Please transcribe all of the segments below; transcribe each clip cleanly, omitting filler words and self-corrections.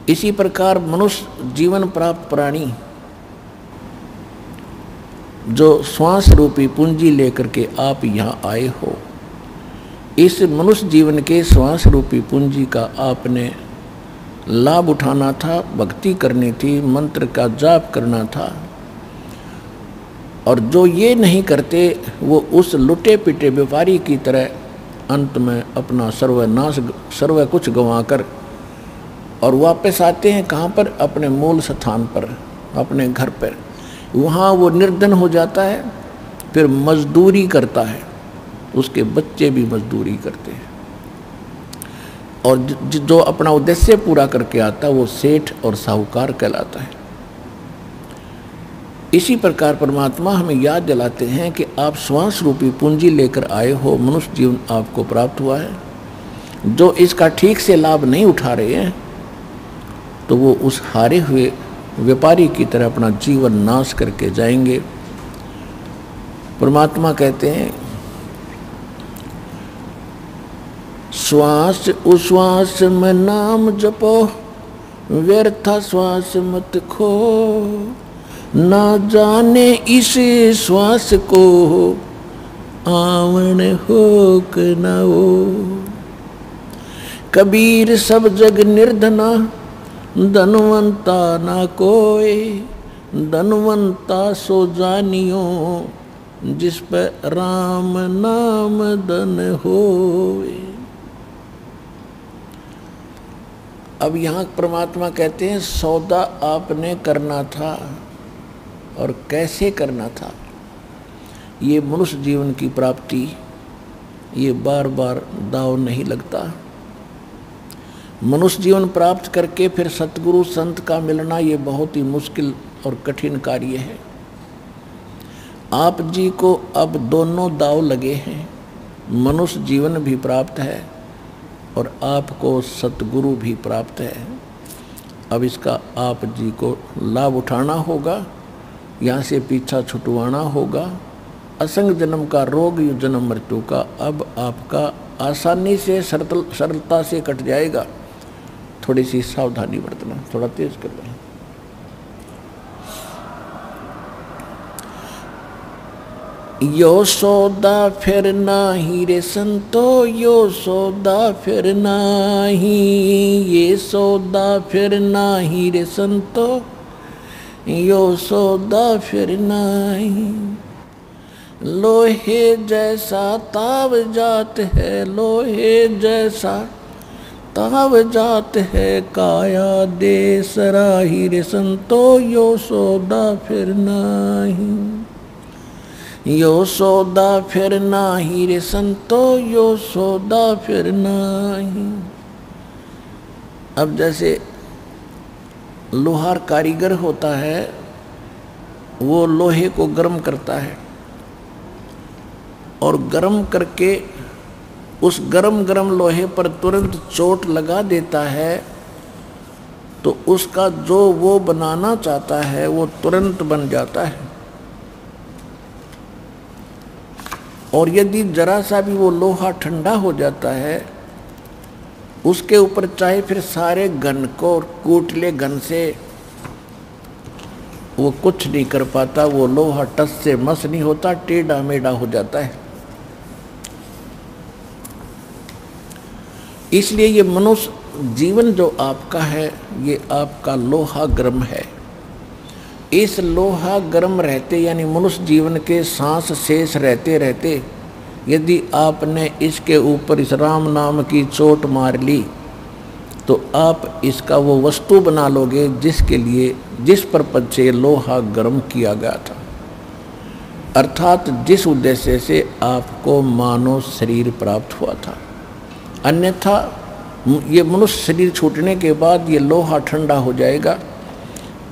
इसी प्रकार मनुष्य जीवन प्राप्त प्राणी जो श्वास रूपी पूंजी लेकर के आप यहाँ आए हो, इस मनुष्य जीवन के श्वास रूपी पूंजी का आपने लाभ उठाना था, भक्ति करनी थी, मंत्र का जाप करना था। और जो ये नहीं करते वो उस लुटे पिटे व्यापारी की तरह अंत में अपना सर्वनाश सर्व कुछ गंवाकर और वापस आते हैं कहाँ पर? अपने मूल स्थान पर, अपने घर पर। वहाँ वो निर्धन हो जाता है, फिर मजदूरी करता है, उसके बच्चे भी मजदूरी करते हैं, और जो अपना उद्देश्य पूरा करके आता है वो सेठ और साहूकार कहलाता है। इसी प्रकार परमात्मा हमें याद दिलाते हैं कि आप श्वास रूपी पूंजी लेकर आए हो, मनुष्य जीवन आपको प्राप्त हुआ है। जो इसका ठीक से लाभ नहीं उठा रहे हैं तो वो उस हारे हुए व्यापारी की तरह अपना जीवन नाश करके जाएंगे। परमात्मा कहते हैं, श्वास उश्वास में नाम जपो, व्यर्था श्वास मत खो, ना जाने इस श्वास को आवन हो कि न हो। कबीर सब जग निर्धना, धनवंता ना कोई, धनवंता सो जानियो, जिस पर राम नाम धन होए। अब यहाँ परमात्मा कहते हैं सौदा आपने करना था, और कैसे करना था। ये मनुष्य जीवन की प्राप्ति ये बार बार दाव नहीं लगता। मनुष्य जीवन प्राप्त करके फिर सतगुरु संत का मिलना ये बहुत ही मुश्किल और कठिन कार्य है। आप जी को अब दोनों दाव लगे हैं, मनुष्य जीवन भी प्राप्त है और आपको सतगुरु भी प्राप्त है। अब इसका आप जी को लाभ उठाना होगा, यहाँ से पीछा छुटवाना होगा। असंग जन्म का रोग जन्म मृत्यु का अब आपका आसानी से सरलता से कट जाएगा। थोड़ी सी सावधानी बरतना, थोड़ा तेज करना। यो सौदा फिर नाही रे संतो, यो सौदा फिर नाही, ये सौदा फिर नाही रे संतो, यो सौदा फिर नाही। लोहे जैसा ताव जात है, लोहे जैसा ताव जात है, काया दे सराही रे संतो, यो सौदा फिर नाही, यो सौदा फिर नाही रे संतो, यो सौदा फिर नाही। अब जैसे लोहार कारीगर होता है, वो लोहे को गर्म करता है और गर्म करके उस गरम लोहे पर तुरंत चोट लगा देता है, तो उसका जो वो बनाना चाहता है वो तुरंत बन जाता है। और यदि जरा सा भी वो लोहा ठंडा हो जाता है, उसके ऊपर चाहे फिर सारे घन को कूट ले, घन से वो कुछ नहीं कर पाता। वो लोहा टस से मस नहीं होता, टेढ़ा मेढ़ा हो जाता है। इसलिए ये मनुष्य जीवन जो आपका है, ये आपका लोहा गर्म है। इस लोहा गर्म रहते यानी मनुष्य जीवन के सांस शेष रहते रहते यदि आपने इसके ऊपर इस राम नाम की चोट मार ली, तो आप इसका वो वस्तु बना लोगे जिसके लिए, जिस पर्पज से लोहा गर्म किया गया था, अर्थात जिस उद्देश्य से आपको मानव शरीर प्राप्त हुआ था। अन्यथा ये मनुष्य शरीर छूटने के बाद ये लोहा ठंडा हो जाएगा,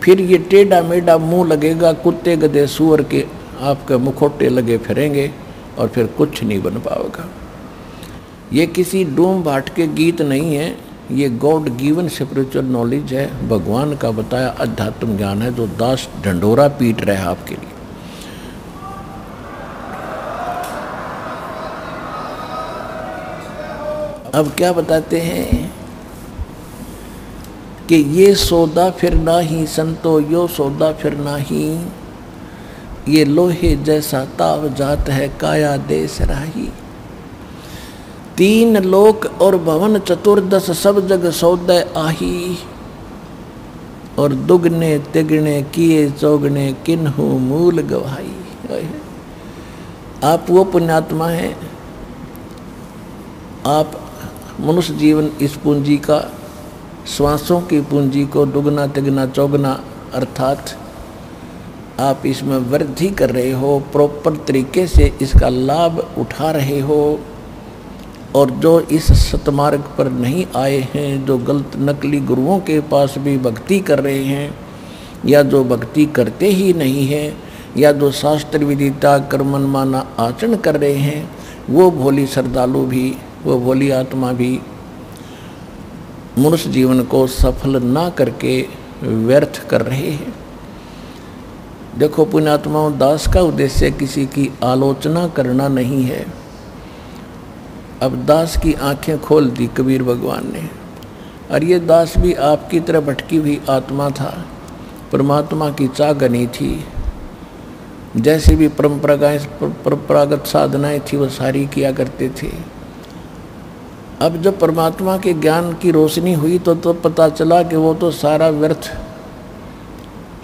फिर ये टेढ़ा मेढ़ा मुंह लगेगा, कुत्ते गधे सूअर के आपके मुखौटे लगे फिरेंगे और फिर कुछ नहीं बन पाएगा। ये किसी डूम भाट के गीत नहीं है, ये गॉड गिवन स्पिरिचुअल नॉलेज है, भगवान का बताया अध्यात्म ज्ञान है, जो दास ढंडोरा पीट रहे हैं आपके लिए। अब क्या बताते हैं कि ये सौदा फिर नाही संतो यो सौदा फिर नाही, ये लोहे जैसा ताव जात है काया देश राही। तीन लोक और भवन चतुर्दश सब जग सौदे आही, और दुगने तिगने किए चौगने किन्हु मूल गवाही। आप वो पुण्यात्मा हैं, आप मनुष्य जीवन इस पूंजी का, श्वासों की पूंजी को दुगना तिगना चौगना अर्थात आप इसमें वृद्धि कर रहे हो, प्रॉपर तरीके से इसका लाभ उठा रहे हो। और जो इस सतमार्ग पर नहीं आए हैं, जो गलत नकली गुरुओं के पास भी भक्ति कर रहे हैं, या जो भक्ति करते ही नहीं हैं, या जो शास्त्र विदिता कर्मन माना आचरण कर रहे हैं, वो भोली श्रद्धालु भी, वो भोली आत्मा भी मनुष्य जीवन को सफल ना करके व्यर्थ कर रहे हैं। देखो पुण्यात्माओं, दास का उद्देश्य किसी की आलोचना करना नहीं है। अब दास की आंखें खोल दी कबीर भगवान ने, और ये दास भी आपकी तरह भटकी हुई आत्मा था, परमात्मा की चाहनी थी। जैसी भी परंपरागत साधनाएं थी वो सारी किया करते थे। अब जब परमात्मा के ज्ञान की रोशनी हुई तो पता चला कि वो तो सारा व्यर्थ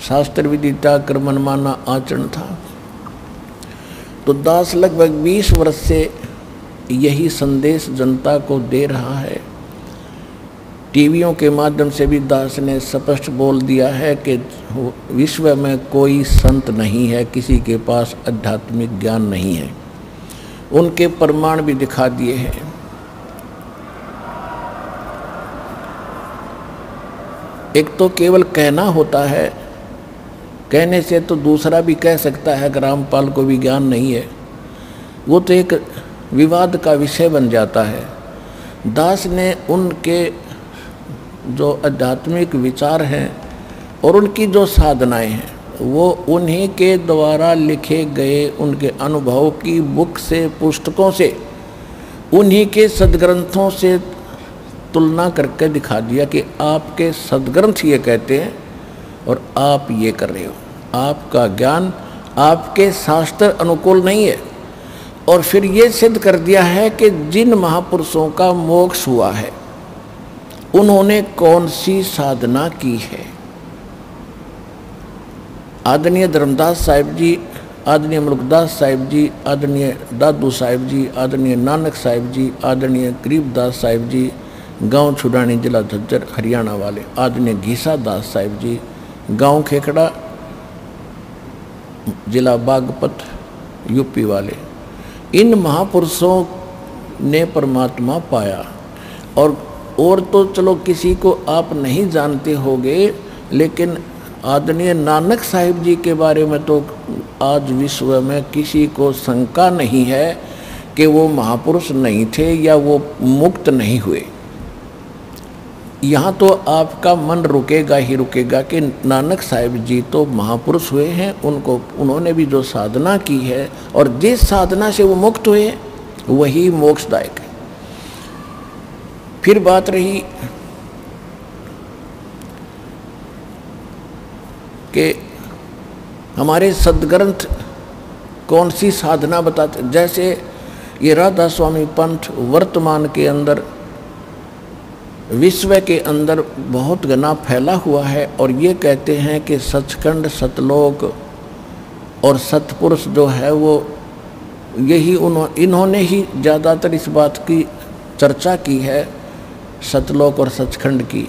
शास्त्र विदिता कर्मन माना आचरण था। तो दास लगभग 20 वर्ष से यही संदेश जनता को दे रहा है। टीवियों के माध्यम से भी दास ने स्पष्ट बोल दिया है कि विश्व में कोई संत नहीं है, किसी के पास आध्यात्मिक ज्ञान नहीं है। उनके प्रमाण भी दिखा दिए हैं। एक तो केवल कहना होता है, कहने से तो दूसरा भी कह सकता है कि रामपाल को भी ज्ञान नहीं है, वो तो एक विवाद का विषय बन जाता है। दास ने उनके जो आध्यात्मिक विचार हैं और उनकी जो साधनाएं हैं, वो उन्हीं के द्वारा लिखे गए उनके अनुभव की बुक से, पुस्तकों से, उन्हीं के सदग्रंथों से तुलना करके दिखा दिया कि आपके सदग्रंथ ये कहते हैं और आप ये कर रहे हो। आपका ज्ञान आपके शास्त्र अनुकूल नहीं है। और फिर ये सिद्ध कर दिया है कि जिन महापुरुषों का मोक्ष हुआ है उन्होंने कौन सी साधना की है। आदरणीय धर्मदास साहिब जी, आदरणीय मुल्कदास साहिब जी, आदरणीय दादू साहिब जी, आदरणीय नानक साहिब जी, आदरणीय गरीबदास साहिब जी, गांव छुड़ानी जिला झज्जर हरियाणा वाले, आदरणीय घीसा दास साहिब जी, गांव खेखड़ा जिला बागपत यूपी वाले, इन महापुरुषों ने परमात्मा पाया। और तो चलो किसी को आप नहीं जानते होंगे, लेकिन आदरणीय नानक साहिब जी के बारे में तो आज विश्व में किसी को शंका नहीं है कि वो महापुरुष नहीं थे या वो मुक्त नहीं हुए। यहाँ तो आपका मन रुकेगा ही रुकेगा कि नानक साहिब जी तो महापुरुष हुए हैं, उन्होंने भी जो साधना की है और जिस साधना से वो मुक्त हुए वही मोक्षदायक है। फिर बात रही कि हमारे सदग्रंथ कौन सी साधना बताते, जैसे ये राधा स्वामी पंथ वर्तमान के अंदर विश्व के अंदर बहुत घना फैला हुआ है और ये कहते हैं कि सचखंड, सतलोक और सतपुरुष जो है वो यही इन्होंने ही ज़्यादातर इस बात की चर्चा की है, सतलोक और सचखंड की।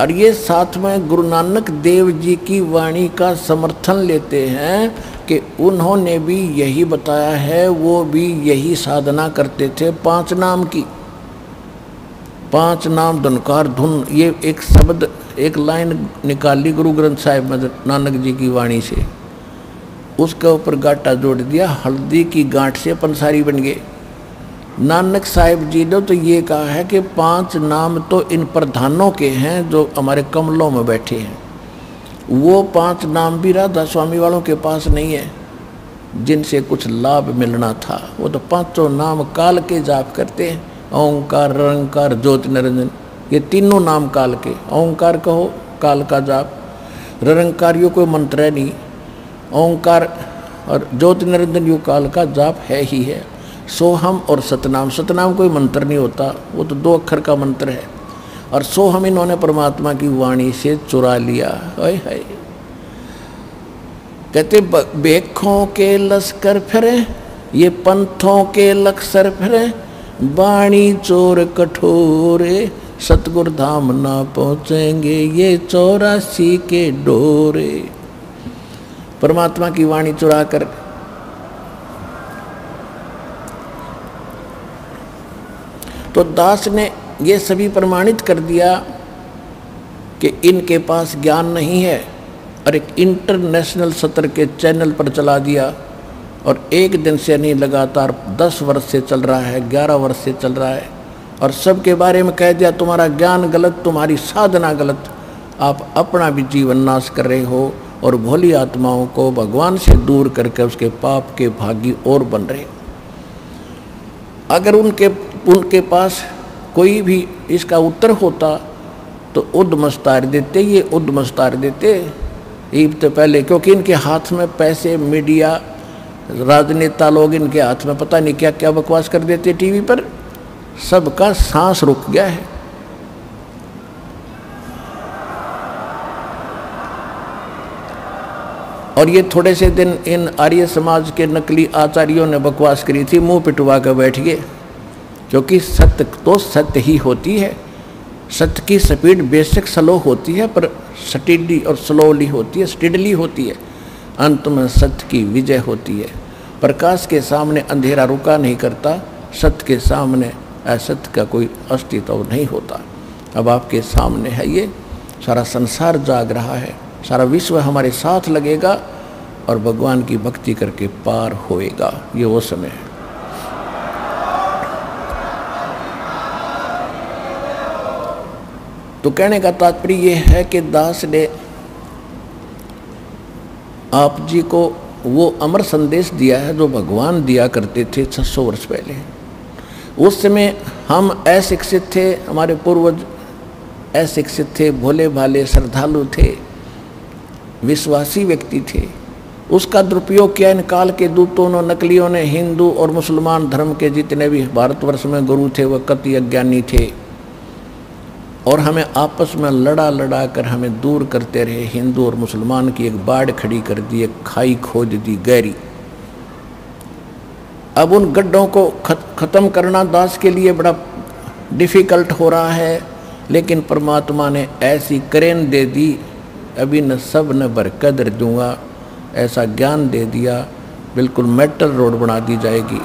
और ये साथ में गुरु नानक देव जी की वाणी का समर्थन लेते हैं कि उन्होंने भी यही बताया है, वो भी यही साधना करते थे 5 नाम की। 5 नाम धनकार धुन, ये एक शब्द, एक लाइन निकाली गुरु ग्रंथ साहिब में नानक जी की वाणी से, उसके ऊपर गांठा जोड़ दिया, हल्दी की गांठ से पंसारी बन गए। नानक साहिब जी ने तो ये कहा है कि 5 नाम तो इन प्रधानों के हैं जो हमारे कमलों में बैठे हैं। वो 5 नाम भी राधा स्वामी वालों के पास नहीं है जिनसे कुछ लाभ मिलना था। वो तो 5 नाम काल के जाप करते हैं, ओंकार, निरंकार, ज्योति निरंजन। ये तीनों नाम काल के। ओंकार कहो, काल का जाप। निरंकारियों कोई मंत्र है नहीं, ओंकार और ज्योति निरंजन यो काल का जाप है ही है। सोहम और सतनाम, सतनाम कोई मंत्र नहीं होता, वो तो 2 अक्षर का मंत्र है। और सोहम इन्होंने परमात्मा की वाणी से चुरा लिया। हाय हाय, कहते बेखों के लश्कर फिरे, ये पंथों के लक्सर फिरे, बाणी चोर कठोरे, सतगुर धाम ना पहुँचेंगे ये 84 के डोरे। परमात्मा की वाणी चुरा कर तो दास ने ये सभी प्रमाणित कर दिया कि इनके पास ज्ञान नहीं है, और एक इंटरनेशनल सत्र के चैनल पर चला दिया। और एक दिन से नहीं, लगातार 10 वर्ष से चल रहा है, 11 वर्ष से चल रहा है, और सबके बारे में कह दिया तुम्हारा ज्ञान गलत, तुम्हारी साधना गलत, आप अपना भी जीवन नाश कर रहे हो और भोली आत्माओं को भगवान से दूर करके उसके पाप के भागी और बन रहे हो। अगर उनके पास कोई भी इसका उत्तर होता तो उद्मस्तार देते, ये उद्मस्तार देते ईब तो पहले, क्योंकि इनके हाथ में पैसे, मीडिया, राजनेता लोग इनके हाथ में पता नहीं क्या क्या बकवास कर देते टीवी पर, सबका सांस रुक गया है। और ये थोड़े से दिन इन आर्य समाज के नकली आचार्यों ने बकवास करी थी, मुंह पिटवा कर बैठ गए, क्योंकि सत्य तो सत्य ही होती है। सत्य की स्पीड बेशक स्लो होती है, पर स्टेडी और स्लोली होती है, स्टेडली होती है। अंत में सत्य की विजय होती है। प्रकाश के सामने अंधेरा रुका नहीं करता, सत्य के सामने असत्य का कोई अस्तित्व नहीं होता। अब आपके सामने है, ये सारा संसार जाग रहा है, सारा विश्व हमारे साथ लगेगा और भगवान की भक्ति करके पार होएगा। ये वो समय है। तो कहने का तात्पर्य ये है कि दास ने आप जी को वो अमर संदेश दिया है जो भगवान दिया करते थे 600 वर्ष पहले। उस समय हम अशिक्षित थे, हमारे पूर्वज अशिक्षित थे, भोले भाले श्रद्धालु थे, विश्वासी व्यक्ति थे। उसका दुरुपयोग किया इन काल के दूतों ने, नकलियों ने। हिंदू और मुसलमान धर्म के जितने भी भारतवर्ष में गुरु थे वह कति अज्ञानी थे, और हमें आपस में लड़ा लड़ा कर हमें दूर करते रहे। हिंदू और मुसलमान की एक बाढ़ खड़ी कर दी, एक खाई खोद दी गहरी। अब उन गड्ढों को ख़त्म करना दास के लिए बड़ा डिफ़िकल्ट हो रहा है, लेकिन परमात्मा ने ऐसी करेन दे दी, अभी न सब न बरकदर दूंगा, ऐसा ज्ञान दे दिया, बिल्कुल मेटल रोड बना दी जाएगी।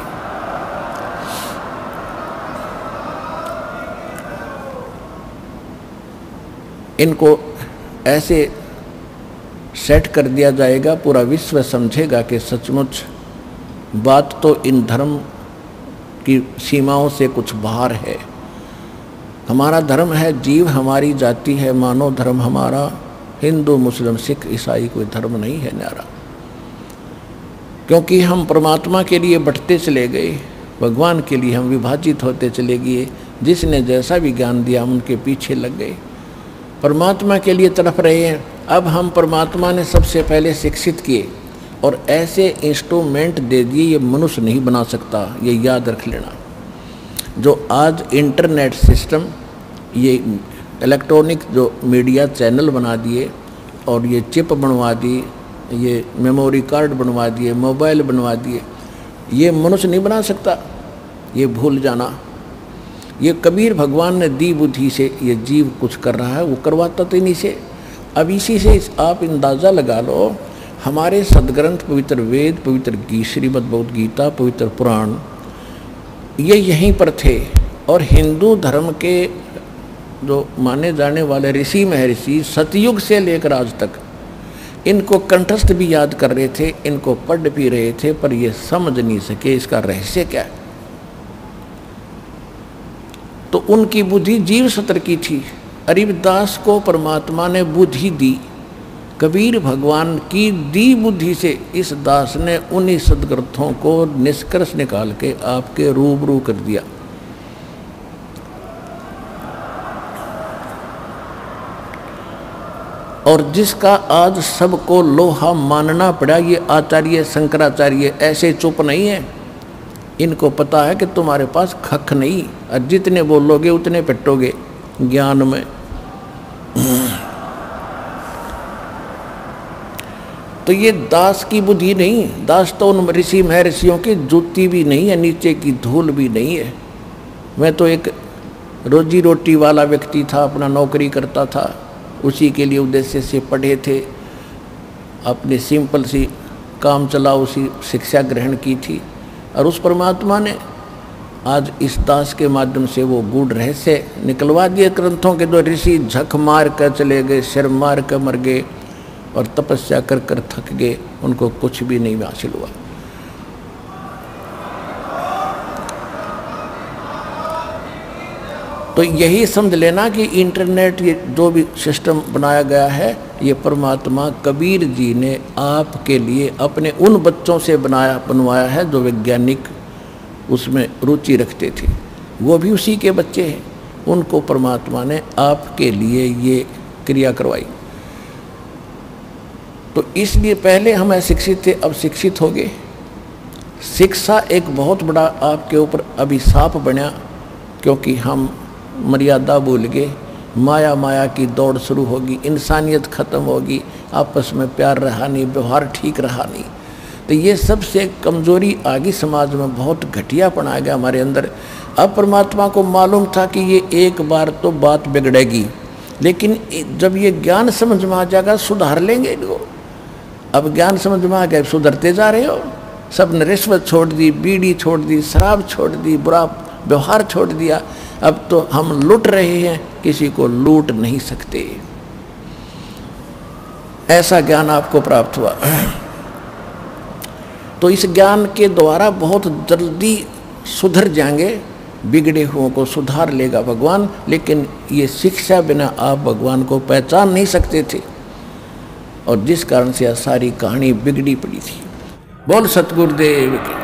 इनको ऐसे सेट कर दिया जाएगा, पूरा विश्व समझेगा कि सचमुच बात तो इन धर्म की सीमाओं से कुछ बाहर है। हमारा धर्म है, जीव हमारी जाति है, मानव धर्म हमारा, हिंदू मुस्लिम सिख ईसाई कोई धर्म नहीं है न्यारा। क्योंकि हम परमात्मा के लिए बढ़ते चले गए, भगवान के लिए हम विभाजित होते चले गए। जिसने जैसा भी ज्ञान दिया हम उनके पीछे लग गए, परमात्मा के लिए तड़प रहे हैं। अब हम परमात्मा ने सबसे पहले शिक्षित किए और ऐसे इंस्ट्रूमेंट दे दिए, ये मनुष्य नहीं बना सकता, ये याद रख लेना। जो आज इंटरनेट सिस्टम, ये इलेक्ट्रॉनिक जो मीडिया चैनल बना दिए, और ये चिप बनवा दी, ये मेमोरी कार्ड बनवा दिए, मोबाइल बनवा दिए, ये मनुष्य नहीं बना सकता, ये भूल जाना। ये कबीर भगवान ने दी बुद्धि से ये जीव कुछ कर रहा है, वो करवाता तो इन्हीं से। अब इसी से आप अंदाज़ा लगा लो, हमारे सदग्रंथ पवित्र वेद, पवित्र श्रीमद् भगवद गीता, पवित्र पुराण, ये यहीं पर थे। और हिंदू धर्म के जो माने जाने वाले ऋषि महर्षि सतयुग से लेकर आज तक इनको कंठस्थ भी याद कर रहे थे, इनको पढ़ भी रहे थे, पर ये समझ नहीं सके इसका रहस्य क्या है। तो उनकी बुद्धि जीव सत्र की थी। अरिबदास को परमात्मा ने बुद्धि दी, कबीर भगवान की दी बुद्धि से इस दास ने उन्हीं सदग्रंथों को निष्कर्ष निकाल के आपके रूबरू कर दिया। और जिसका आज सबको लोहा मानना पड़ा, ये आचार्य शंकराचार्य ऐसे चुप नहीं है। इनको पता है कि तुम्हारे पास खख नहीं, और जितने बोलोगे उतने पिटोगे ज्ञान में। तो ये दास की बुद्धि नहीं, दास तो उन ऋषि महर्षियों की जूती भी नहीं है, नीचे की धूल भी नहीं है। मैं तो एक रोजी रोटी वाला व्यक्ति था, अपना नौकरी करता था, उसी के लिए उद्देश्य से पढ़े थे, अपनी सिंपल सी काम चला उसी शिक्षा ग्रहण की थी। और उस परमात्मा ने आज इस दास के माध्यम से वो गूढ़ रहस्य निकलवा दिए ग्रंथों के। जो ऋषि झक मार कर चले गए, सिर मार कर मर गए और तपस्या कर कर थक गए, उनको कुछ भी नहीं हासिल हुआ। तो यही समझ लेना कि इंटरनेट, ये जो भी सिस्टम बनाया गया है, ये परमात्मा कबीर जी ने आपके लिए अपने उन बच्चों से बनवाया है जो वैज्ञानिक उसमें रुचि रखते थे। वो भी उसी के बच्चे हैं, उनको परमात्मा ने आपके लिए ये क्रिया करवाई। तो इसलिए पहले हम अशिक्षित थे, अब शिक्षित हो गए। शिक्षा एक बहुत बड़ा आपके ऊपर अभिशाप बना, क्योंकि हम मर्यादा भूल गए। माया की दौड़ शुरू होगी, इंसानियत खत्म होगी, आपस में प्यार रहा नहीं, व्यवहार ठीक रहा नहीं। तो ये सबसे कमजोरी आ गई समाज में, बहुत घटियापन आ गया हमारे अंदर। अब परमात्मा को मालूम था कि ये एक बार तो बात बिगड़ेगी, लेकिन जब ये ज्ञान समझ में आ जाएगा सुधार लेंगे इनको। अब ज्ञान समझ में आ गया, सुधरते जा रहे हो। सब ने रिश्वत छोड़ दी, बीड़ी छोड़ दी, शराब छोड़ दी, बुरा व्यवहार छोड़ दिया। अब तो हम लूट रहे हैं, किसी को लूट नहीं सकते। ऐसा ज्ञान आपको प्राप्त हुआ। तो इस ज्ञान के द्वारा बहुत जल्दी सुधर जाएंगे, बिगड़े हुओं को सुधार लेगा भगवान। लेकिन ये शिक्षा बिना आप भगवान को पहचान नहीं सकते थे, और जिस कारण से यह सारी कहानी बिगड़ी पड़ी थी। बोल सतगुरुदेव की।